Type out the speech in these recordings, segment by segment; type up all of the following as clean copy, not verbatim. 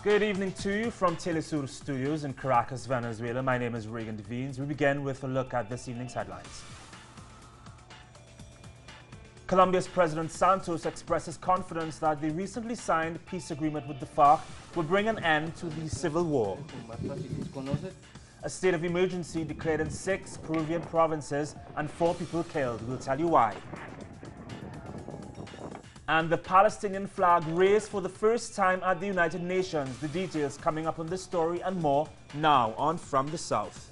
Good evening to you from Telesur Studios in Caracas, Venezuela. My name is Reagan Devines. We begin with a look at this evening's headlines. Colombia's President Santos expresses confidence that the recently signed peace agreement with the FARC will bring an end to the civil war. A state of emergency declared in 6 Peruvian provinces and 4 people killed. We'll tell you why. And the Palestinian flag raised for the first time at the United Nations. The details coming up on this story and more now on From the South.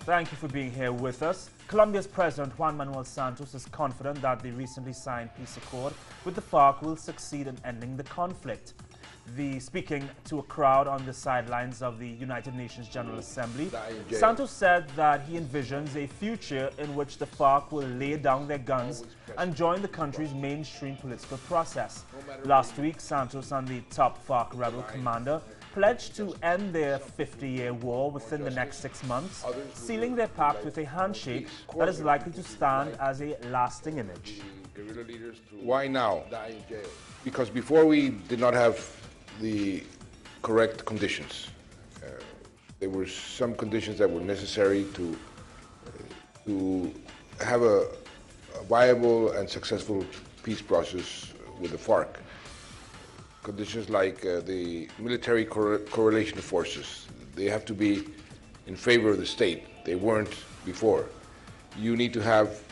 Thank you for being here with us. Colombia's President Juan Manuel Santos is confident that the recently signed peace accord with the FARC will succeed in ending the conflict. Speaking to a crowd on the sidelines of the United Nations General Assembly, Santos said that he envisions a future in which the FARC will lay down their guns and join the country's mainstream political process. Last week, Santos and the top FARC rebel commander pledged to end their 50-year war within the next 6 months, sealing their pact with a handshake that is likely to stand as a lasting image. Why now? Because before we did not have the correct conditions. There were some conditions that were necessary to have a viable and successful peace process with the FARC. Conditions like the military correlation of forces. They have to be in favor of the state. They weren't before. You need to have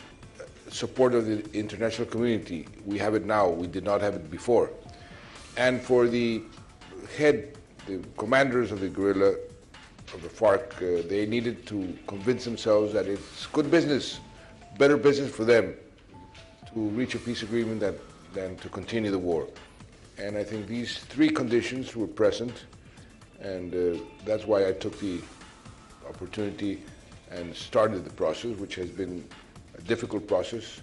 support of the international community. We have it now. We did not have it before. And for the commanders of the guerrilla, of the FARC, they needed to convince themselves that it's good business, better business for them to reach a peace agreement than to continue the war. And I think these 3 conditions were present, and that's why I took the opportunity and started the process, which has been a difficult process.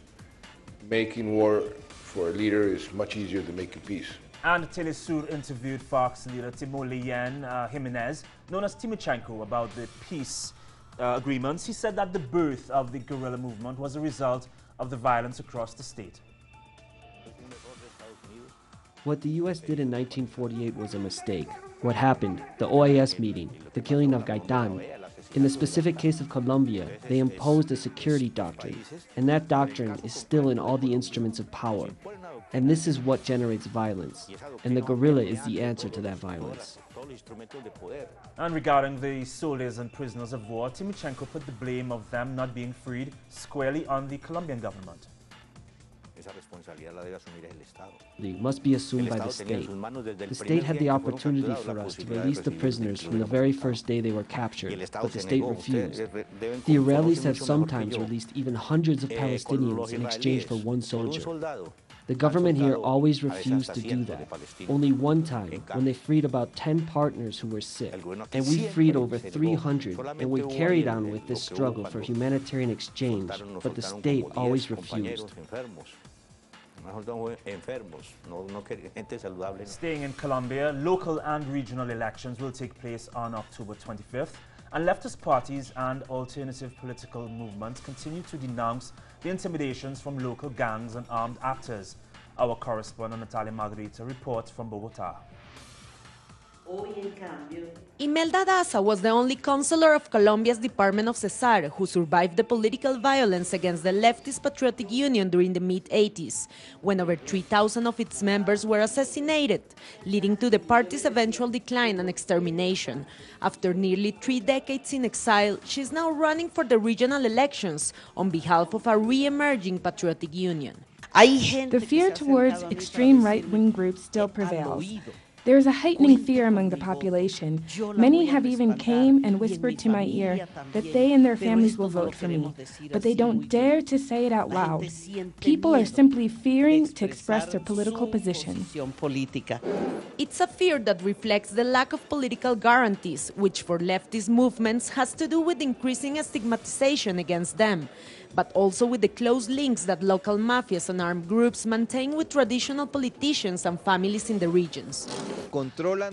Making war for a leader is much easier than making peace. And Telesur interviewed FARC's leader Timoleon Jimenez, known as Timochenko, about the peace agreements. He said that the birth of the guerrilla movement was a result of the violence across the state. What the U.S. did in 1948 was a mistake. What happened, the OAS meeting, the killing of Gaitán. In the specific case of Colombia, they imposed a security doctrine, and that doctrine is still in all the instruments of power. And this is what generates violence, and the guerrilla is the answer to that violence. And regarding the soldiers and prisoners of war, Timochenko put the blame of them not being freed squarely on the Colombian government. It must be assumed by the state. The state had the opportunity for us to release the prisoners from the very first day they were captured, but the state refused. The Israelis have sometimes released even hundreds of Palestinians in exchange for 1 soldier. The government here always refused to do that. Only one time, when they freed about 10 partners who were sick, and we freed over 300, and we carried on with this struggle for humanitarian exchange, but the state always refused. Staying in Colombia, local and regional elections will take place on October 25th, and leftist parties and alternative political movements continue to denounce the intimidations from local gangs and armed actors. Our correspondent Natalia Margarita reports from Bogotá. Imelda Daza was the only consular of Colombia's Department of Cesar who survived the political violence against the leftist Patriotic Union during the mid-80s, when over 3,000 of its members were assassinated, leading to the party's eventual decline and extermination. After nearly 3 decades in exile, she is now running for the regional elections on behalf of a re-emerging Patriotic Union. The fear towards extreme right-wing groups still prevails. There is a heightening fear among the population. Many have even came and whispered to my ear that they and their families will vote for me, but they don't dare to say it out loud. People are simply fearing to express their political position. It's a fear that reflects the lack of political guarantees, which for leftist movements has to do with increasing stigmatization against them, but also with the close links that local mafias and armed groups maintain with traditional politicians and families in the regions.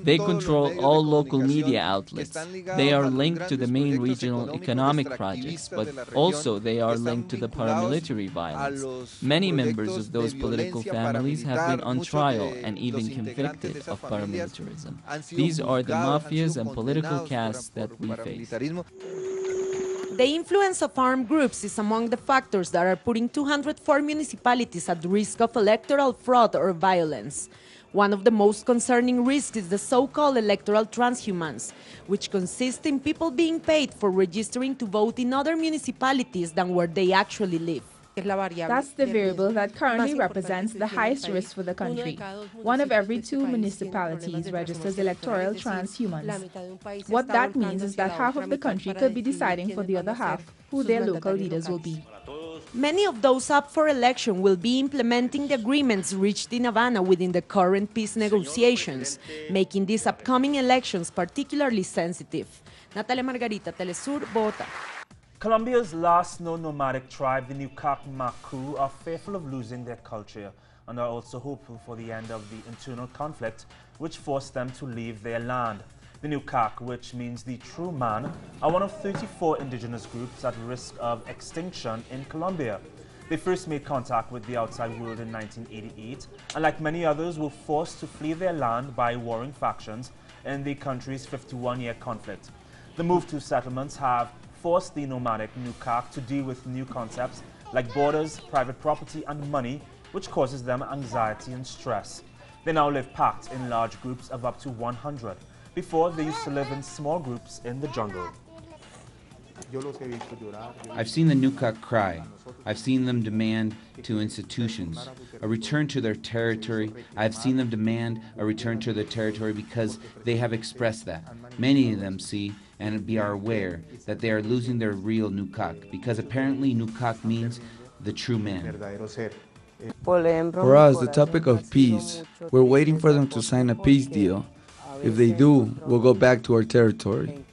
They control all local media outlets. They are linked to the main regional economic projects, but also they are linked to the paramilitary violence. Many members of those political families have been on trial and even convicted of paramilitarism. These are the mafias and political castes that we face. The influence of armed groups is among the factors that are putting 204 municipalities at risk of electoral fraud or violence. One of the most concerning risks is the so-called electoral transhumance, which consists in people being paid for registering to vote in other municipalities than where they actually live. That's the variable that currently represents the highest risk for the country. 1 of every 2 municipalities registers electoral transhumance. What that means is that half of the country could be deciding for the other half who their local leaders will be. Many of those up for election will be implementing the agreements reached in Havana within the current peace negotiations, making these upcoming elections particularly sensitive. Natalia Margarita, Telesur, Bogotá. Colombia's last known nomadic tribe, the Nucac-Macu, are fearful of losing their culture and are also hopeful for the end of the internal conflict which forced them to leave their land. The Nucac, which means the true man, are one of 34 indigenous groups at risk of extinction in Colombia. They first made contact with the outside world in 1988 and, like many others, were forced to flee their land by warring factions in the country's 51-year conflict. The move to settlements have forced the nomadic Nucac to deal with new concepts like borders, private property and money, which causes them anxiety and stress. They now live packed in large groups of up to 100. Before, they used to live in small groups in the jungle. I've seen the Nucac cry. I've seen them demand to institutions a return to their territory. I've seen them demand a return to their territory because they have expressed that. Many of them see and are aware that they are losing their real Nucac, because apparently Nucac means the true man. For us, the topic of peace, we're waiting for them to sign a peace deal. If they do, we'll go back to our territory.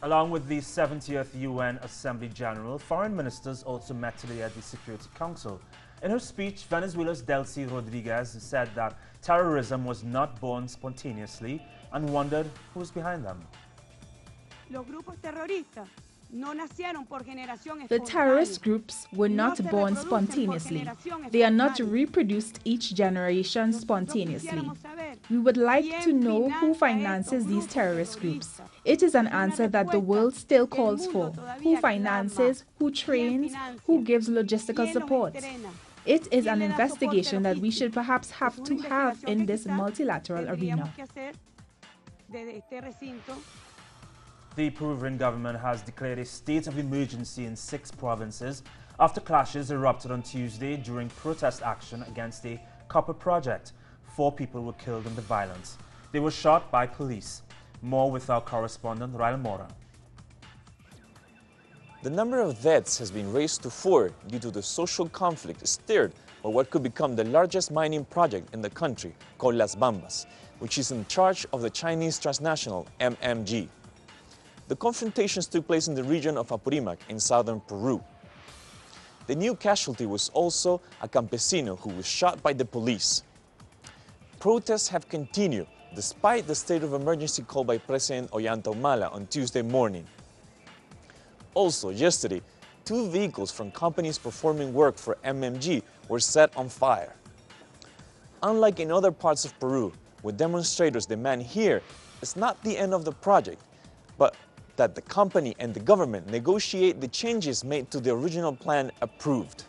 Along with the 70th UN Assembly General, foreign ministers also met today at the Security Council. In her speech, Venezuela's Delcy Rodriguez said that terrorism was not born spontaneously and wondered who was behind them. The terrorist groups were not born spontaneously. They are not reproduced each generation spontaneously. We would like to know who finances these terrorist groups. It is an answer that the world still calls for. Who finances, who trains, who gives logistical support? It is an investigation that we should perhaps have to have in this multilateral arena. The Peruvian government has declared a state of emergency in 6 provinces after clashes erupted on Tuesday during protest action against a copper project. 4 people were killed in the violence. They were shot by police. More with our correspondent, Rael Mora. The number of deaths has been raised to 4 due to the social conflict stirred by what could become the largest mining project in the country, called Las Bambas, which is in charge of the Chinese transnational MMG. The confrontations took place in the region of Apurímac in southern Peru. The new casualty was also a campesino who was shot by the police. Protests have continued despite the state of emergency called by President Ollanta Humala on Tuesday morning. Also, yesterday, 2 vehicles from companies performing work for MMG were set on fire. Unlike in other parts of Peru, where demonstrators demand here, it's not the end of the project, but that the company and the government negotiate the changes made to the original plan approved.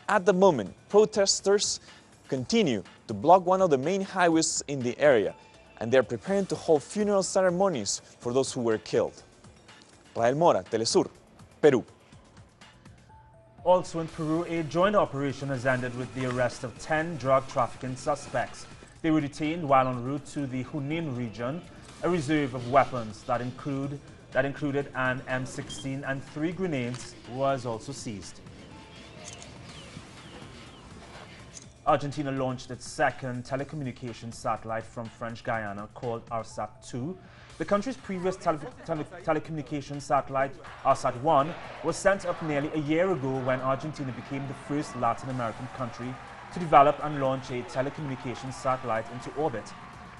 At the moment, protesters continue to block one of the main highways in the area, and they're preparing to hold funeral ceremonies for those who were killed. Rael Mora, Telesur, Peru. Also in Peru, a joint operation has ended with the arrest of 10 drug trafficking suspects. They were detained while en route to the Junín region. A reserve of weapons that included an M16 and 3 grenades was also seized. Argentina launched its second telecommunications satellite from French Guiana called ARSAT-2. The country's previous telecommunications satellite, ARSAT-1, was sent up nearly a year ago when Argentina became the first Latin American country to develop and launch a telecommunications satellite into orbit.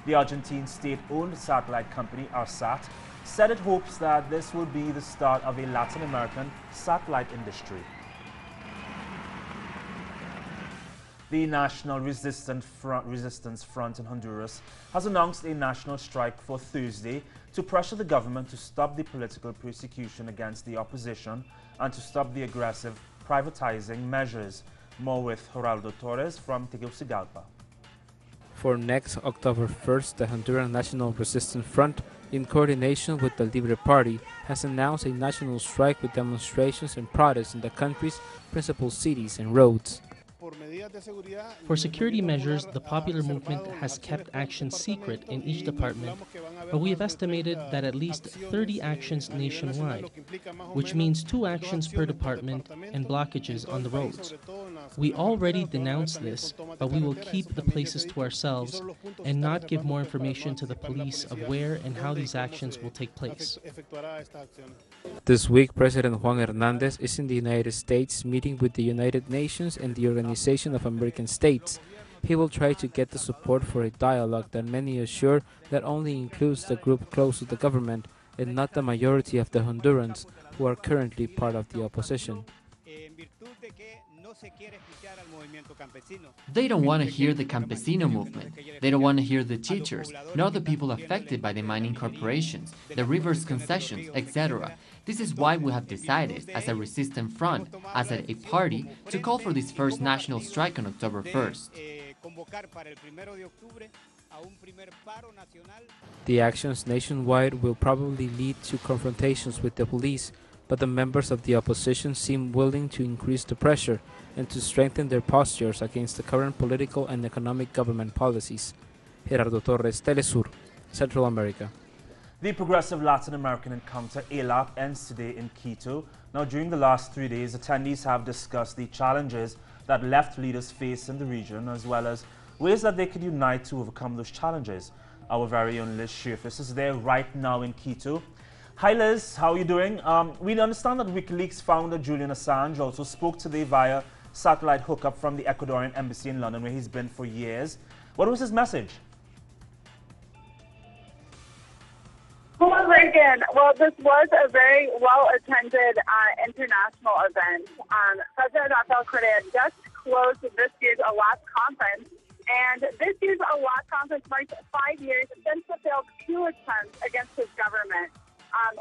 The Argentine state-owned satellite company, ARSAT, said it hopes that this will be the start of a Latin American satellite industry. The National Resistance Front in Honduras has announced a national strike for Thursday to pressure the government to stop the political persecution against the opposition and to stop the aggressive privatizing measures. More with Geraldo Torres from Tegucigalpa. For next October 1st, the Honduran National Resistance Front, in coordination with the Libre Party, has announced a national strike with demonstrations and protests in the country's principal cities and roads. For security measures, the popular movement has kept actions secret in each department, but we have estimated that at least 30 actions nationwide, which means 2 actions per department and blockages on the roads. We already denounced this, but we will keep the places to ourselves and not give more information to the police of where and how these actions will take place. This week, President Juan Hernandez is in the United States meeting with the United Nations and the Organization of American States. He will try to get the support for a dialogue that many assure that only includes the group close to the government and not the majority of the Hondurans who are currently part of the opposition. They don't want to hear the campesino movement. They don't want to hear the teachers, nor the people affected by the mining corporations, the rivers concessions, etc. This is why we have decided, as a resistant front, as a party, to call for this first national strike on October 1st. The actions nationwide will probably lead to confrontations with the police, but the members of the opposition seem willing to increase the pressure and to strengthen their postures against the current political and economic government policies. Gerardo Torres, Telesur, Central America. The Progressive Latin American Encounter, ALAP, ends today in Quito. Now, during the last 3 days, attendees have discussed the challenges that left leaders face in the region, as well as ways that they could unite to overcome those challenges. Our very own Liz Schiffis is there right now in Quito. Hi Liz, how are you doing? We understand that WikiLeaks founder Julian Assange also spoke today via satellite hookup from the Ecuadorian embassy in London, where he's been for years. What was his message? Hello again. Well, this was a very well-attended international event. President Rafael Correa just closed this year's ALAP conference, and this year's ALAP conference marks 5 years since the failed coup attempt against his government,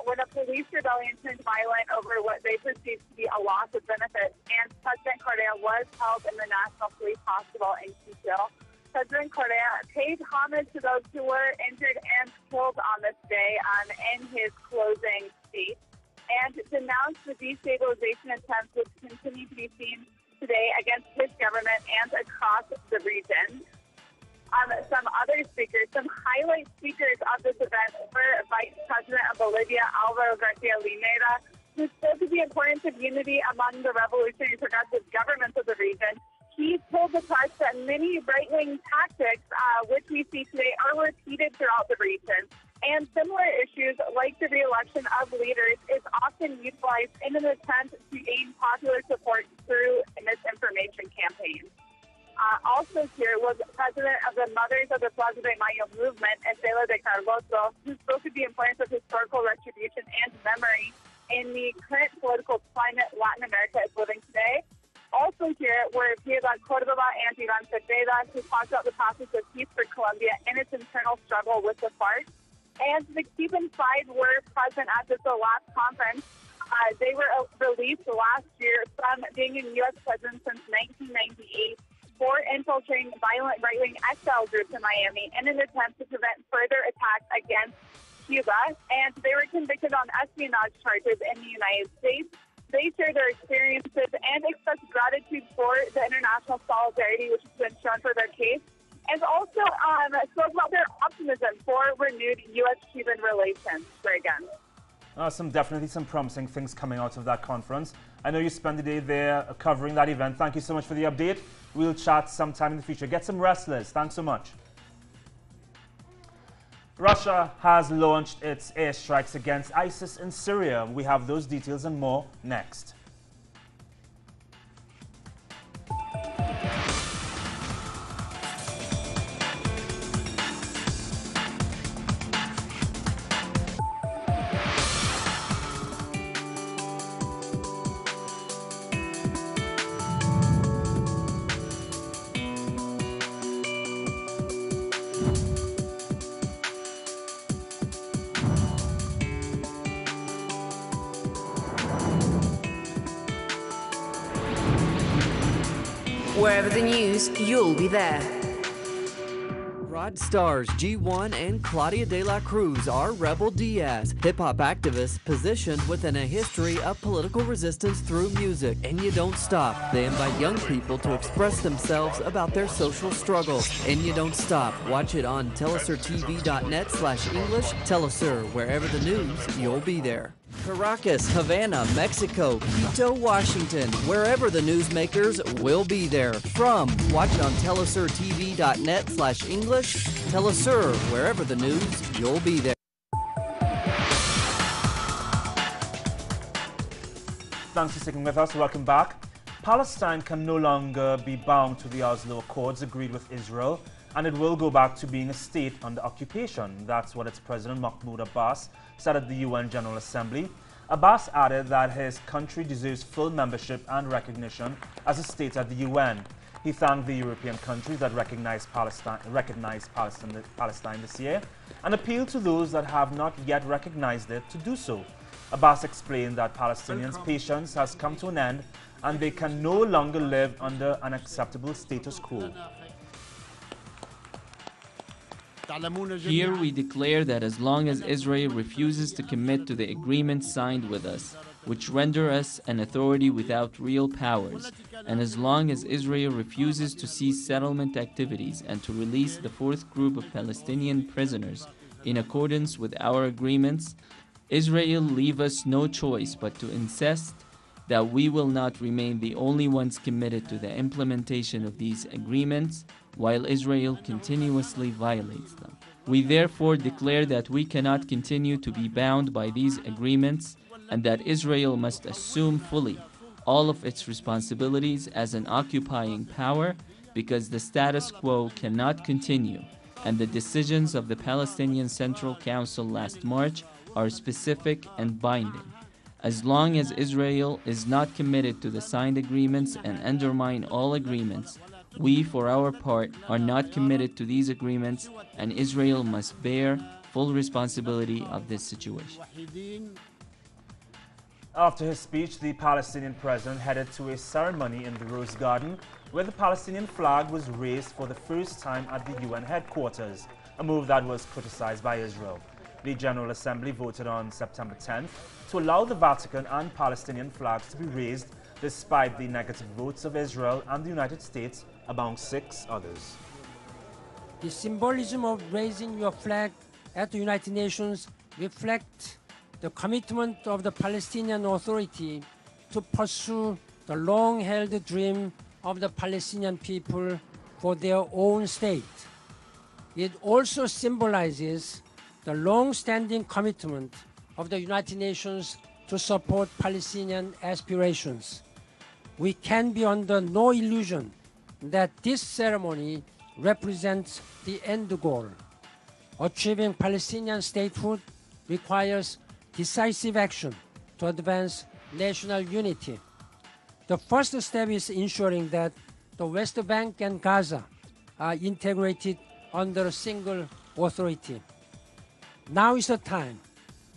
when a police rebellion turned violent over what they perceived to be a loss of benefits, and President Correa was held in the National Police Hospital in Quito. President Correa paid homage to those who were injured and killed on this day in his closing speech, and denounced the destabilization attempts which continue to be seen today against his government and across the region. Some other speakers, some highlight speakers of this event were Vice President of Bolivia, Alvaro Garcia Linera, who spoke to the importance of unity among the revolutionary progressive governments of the region. He told the press that many right-wing tactics, which we see today, are repeated throughout the region. And similar issues, like the re-election of leaders, is often utilized in an attempt to gain popular support through misinformation campaigns. Also here was President of the Mothers of the Plaza de Mayo movement, Estela de Carlotto, who spoke of the importance of historical retribution and memory in the current political climate Latin America is living today. Also here were Piedad Cordova and Ivan Cepeda, who talked about the process of peace for Colombia and its internal struggle with the FARC. And the Cuban side were present at this last conference. They were released last year from being in U.S. prison since 1998 for infiltrating violent right-wing exile groups in Miami in an attempt to prevent further attacks against Cuba. And they were convicted on espionage charges in the United States. They share their experiences and express gratitude for the international solidarity which has been shown for their case, and also spoke about their optimism for renewed U.S.-Cuban relations. Definitely some promising things coming out of that conference. I know you spent the day there covering that event. Thank you so much for the update. We'll chat sometime in the future. Get some rest, Liz. Thanks so much. Russia has launched its airstrikes against ISIS in Syria. We have those details and more next. Wherever the news, you'll be there. Rod stars G1 and Claudia de la Cruz are Rebel Diaz, hip-hop activists positioned within a history of political resistance through music. And You Don't Stop. They invite young people to express themselves about their social struggles. And You Don't Stop. Watch it on telesurtv.net/English. Telesur, wherever the news, you'll be there. Caracas, Havana, Mexico, Quito, Washington. Wherever the newsmakers will be there. Watch it on telesurtv.net/English. Telesur, wherever the news, you'll be there. Thanks for sticking with us. Welcome back. Palestine can no longer be bound to the Oslo Accords agreed with Israel, and it will go back to being a state under occupation. That's what its President Mahmoud Abbas said at the UN General Assembly. Abbas added that his country deserves full membership and recognition as a state at the UN. He thanked the European countries that recognized Palestine this year and appealed to those that have not yet recognized it to do so. Abbas explained that Palestinians' patience has come to an end and they can no longer live under an acceptable status quo. Here we declare that as long as Israel refuses to commit to the agreements signed with us, which render us an authority without real powers, and as long as Israel refuses to cease settlement activities and to release the fourth group of Palestinian prisoners in accordance with our agreements, Israel leave us no choice but to insist that we will not remain the only ones committed to the implementation of these agreements while Israel continuously violates them. We therefore declare that we cannot continue to be bound by these agreements and that Israel must assume fully all of its responsibilities as an occupying power because the status quo cannot continue and the decisions of the Palestinian Central Council last March are specific and binding. As long as Israel is not committed to the signed agreements and undermine all agreements, we, for our part, are not committed to these agreements, and Israel must bear full responsibility of this situation. After his speech, the Palestinian president headed to a ceremony in the Rose Garden where the Palestinian flag was raised for the first time at the UN headquarters, a move that was criticized by Israel. The General Assembly voted on September 10th to allow the Vatican and Palestinian flags to be raised despite the negative votes of Israel and the United States, among 6 others. The symbolism of raising your flag at the United Nations reflects the commitment of the Palestinian Authority to pursue the long-held dream of the Palestinian people for their own state. It also symbolizes the long-standing commitment of the United Nations to support Palestinian aspirations. We can be under no illusion that this ceremony represents the end goal. Achieving Palestinian statehood requires decisive action to advance national unity. The first step is ensuring that the West Bank and Gaza are integrated under a single authority. Now is the time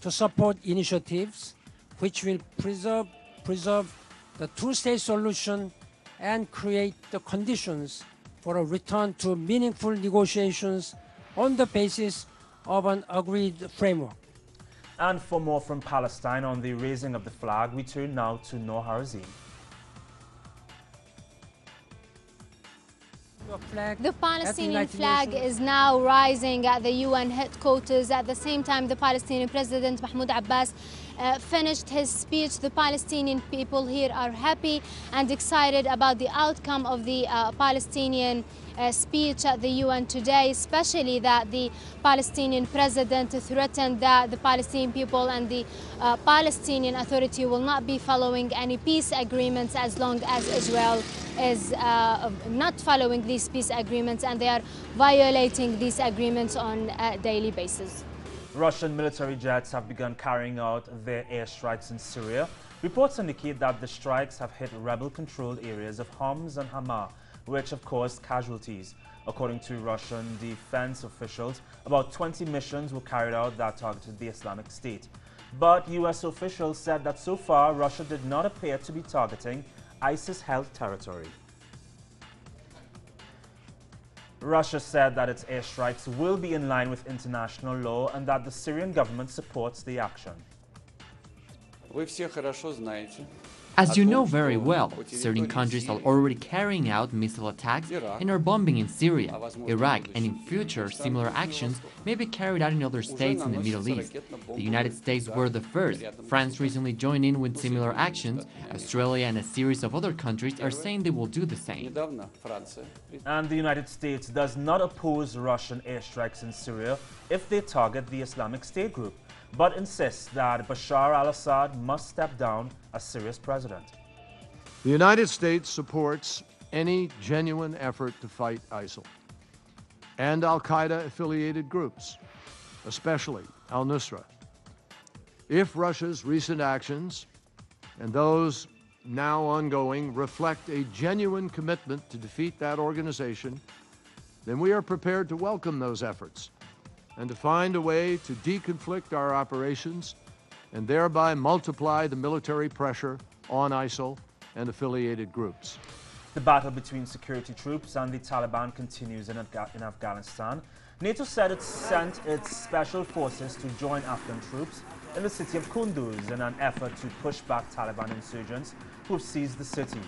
to support initiatives which will preserve the two-state solution and create the conditions for a return to meaningful negotiations on the basis of an agreed framework. And for more from Palestine on the raising of the flag, we turn now to Noor Harazim. The Palestinian flag is now rising at the UN headquarters. At the same time, the Palestinian President Mahmoud Abbas finished his speech. The Palestinian people here are happy and excited about the outcome of the Palestinian speech at the UN today, especially that the Palestinian president threatened that the Palestinian people and the Palestinian Authority will not be following any peace agreements as long as Israel is not following these peace agreements, and they are violating these agreements on a daily basis. Russian military jets have begun carrying out their airstrikes in Syria. Reports indicate that the strikes have hit rebel-controlled areas of Homs and Hama, which have caused casualties. According to Russian defense officials, about 20 missions were carried out that targeted the Islamic State. But U.S. officials said that so far Russia did not appear to be targeting ISIS-held territory. Russia said that its airstrikes will be in line with international law and that the Syrian government supports the action. As you know very well, certain countries are already carrying out missile attacks and are bombing in Syria, Iraq, and in future similar actions may be carried out in other states in the Middle East. The United States were the first. France recently joined in with similar actions. Australia and a series of other countries are saying they will do the same. And the United States does not oppose Russian airstrikes in Syria if they target the Islamic State group, but insists that Bashar al-Assad must step down as Syria's president. The United States supports any genuine effort to fight ISIL and al-Qaeda-affiliated groups, especially al-Nusra. If Russia's recent actions and those now ongoing reflect a genuine commitment to defeat that organization, then we are prepared to welcome those efforts and to find a way to deconflict our operations and thereby multiply the military pressure on ISIL and affiliated groups. The battle between security troops and the Taliban continues in Afghanistan. NATO said it sent its special forces to join Afghan troops in the city of Kunduz in an effort to push back Taliban insurgents who have seized the city.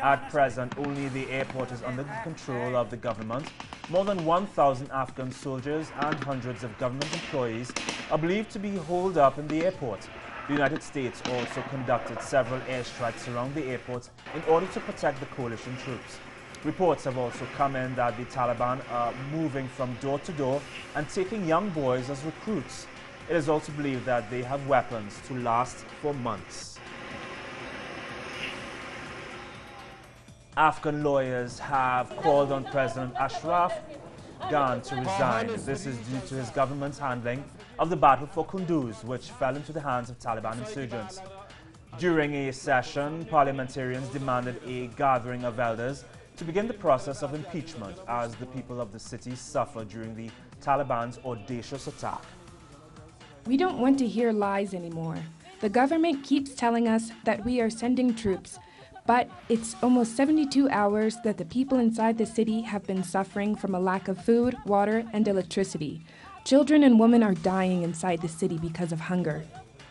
At present, only the airport is under the control of the government. More than 1,000 Afghan soldiers and hundreds of government employees are believed to be holed up in the airport. The United States also conducted several airstrikes around the airport in order to protect the coalition troops. Reports have also come in that the Taliban are moving from door to door and taking young boys as recruits. It is also believed that they have weapons to last for months. Afghan lawyers have called on President Ashraf Ghani to resign. This is due to his government's handling of the battle for Kunduz, which fell into the hands of Taliban insurgents. During a session, parliamentarians demanded a gathering of elders to begin the process of impeachment as the people of the city suffered during the Taliban's audacious attack. We don't want to hear lies anymore. The government keeps telling us that we are sending troops, but it's almost 72 hours that the people inside the city have been suffering from a lack of food, water, and electricity. Children and women are dying inside the city because of hunger.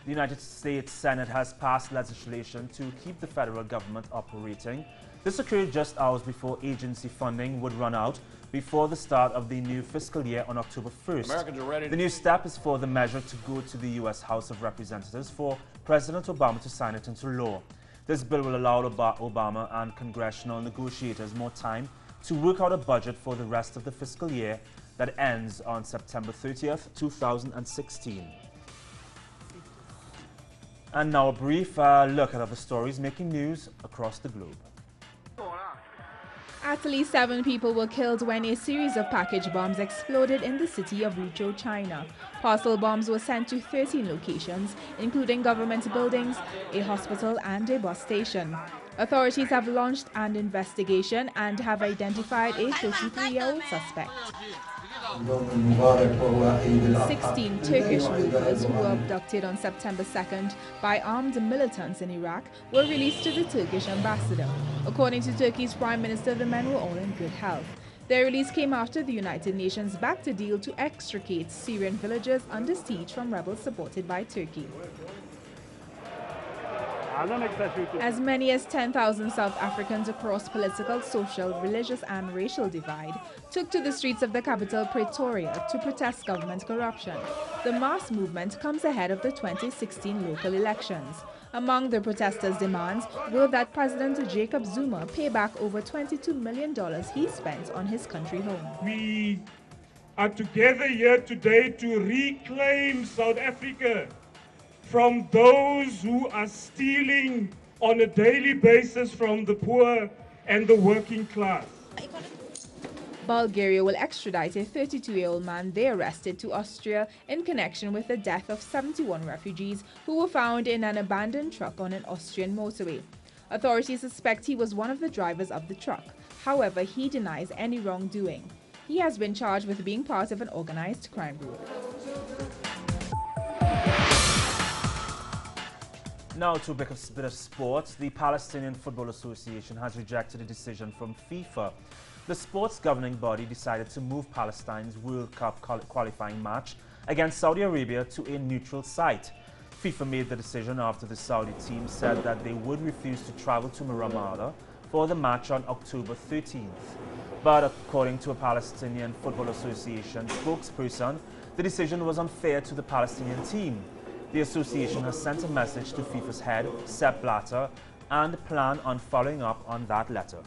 The United States Senate has passed legislation to keep the federal government operating. This occurred just hours before agency funding would run out before the start of the new fiscal year on October 1st. The new step is for the measure to go to the U.S. House of Representatives for President Obama to sign it into law. This bill will allow Obama and congressional negotiators more time to work out a budget for the rest of the fiscal year that ends on September 30th, 2016. And now a brief look at other stories making news across the globe. At least 7 people were killed when a series of package bombs exploded in the city of Luzhou, China. Parcel bombs were sent to 13 locations, including government buildings, a hospital and a bus station. Authorities have launched an investigation and have identified a 33-year-old suspect. 16 Turkish workers who were abducted on September 2nd by armed militants in Iraq were released to the Turkish ambassador. According to Turkey's Prime Minister, the men were all in good health. Their release came after the United Nations backed a deal to extricate Syrian villagers under siege from rebels supported by Turkey. As many as 10,000 South Africans across political, social, religious and racial divide took to the streets of the capital Pretoria to protest government corruption. The mass movement comes ahead of the 2016 local elections. Among the protesters' demands were that President Jacob Zuma pay back over $22 million he spent on his country home. We are together here today to reclaim South Africa from those who are stealing on a daily basis from the poor and the working class. Bulgaria will extradite a 32-year-old man they arrested to Austria in connection with the death of 71 refugees who were found in an abandoned truck on an Austrian motorway. Authorities suspect he was one of the drivers of the truck. However, he denies any wrongdoing. He has been charged with being part of an organized crime group. Now to a bit of sports. The Palestinian Football Association has rejected a decision from FIFA the sports governing body decided to move Palestine's World Cup qualifying match against Saudi Arabia to a neutral site. FIFA made the decision after the Saudi team said that they would refuse to travel to Ramallah for the match on October 13th. But according to a Palestinian Football Association spokesperson, the decision was unfair to the Palestinian team. The association has sent a message to FIFA's head, Sepp Blatter, and plan on following up on that letter.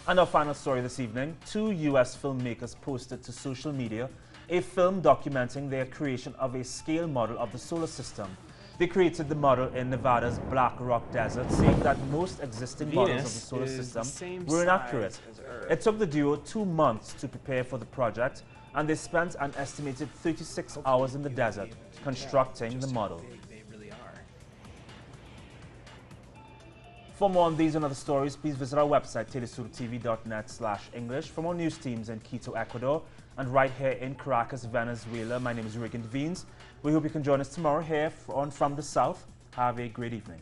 And our final story this evening, 2 U.S. filmmakers posted to social media a film documenting their creation of a scale model of the solar system. They created the model in Nevada's Black Rock Desert, saying that most existing models of the solar system were inaccurate. It took the duo 2 months to prepare for the project, and they spent an estimated 36 hours in the desert constructing the model. For more on these and other stories, please visit our website, telesurtv.net/English. For more news teams in Quito, Ecuador, and right here in Caracas, Venezuela, my name is Regan Devines. We hope you can join us tomorrow here From the South. Have a great evening.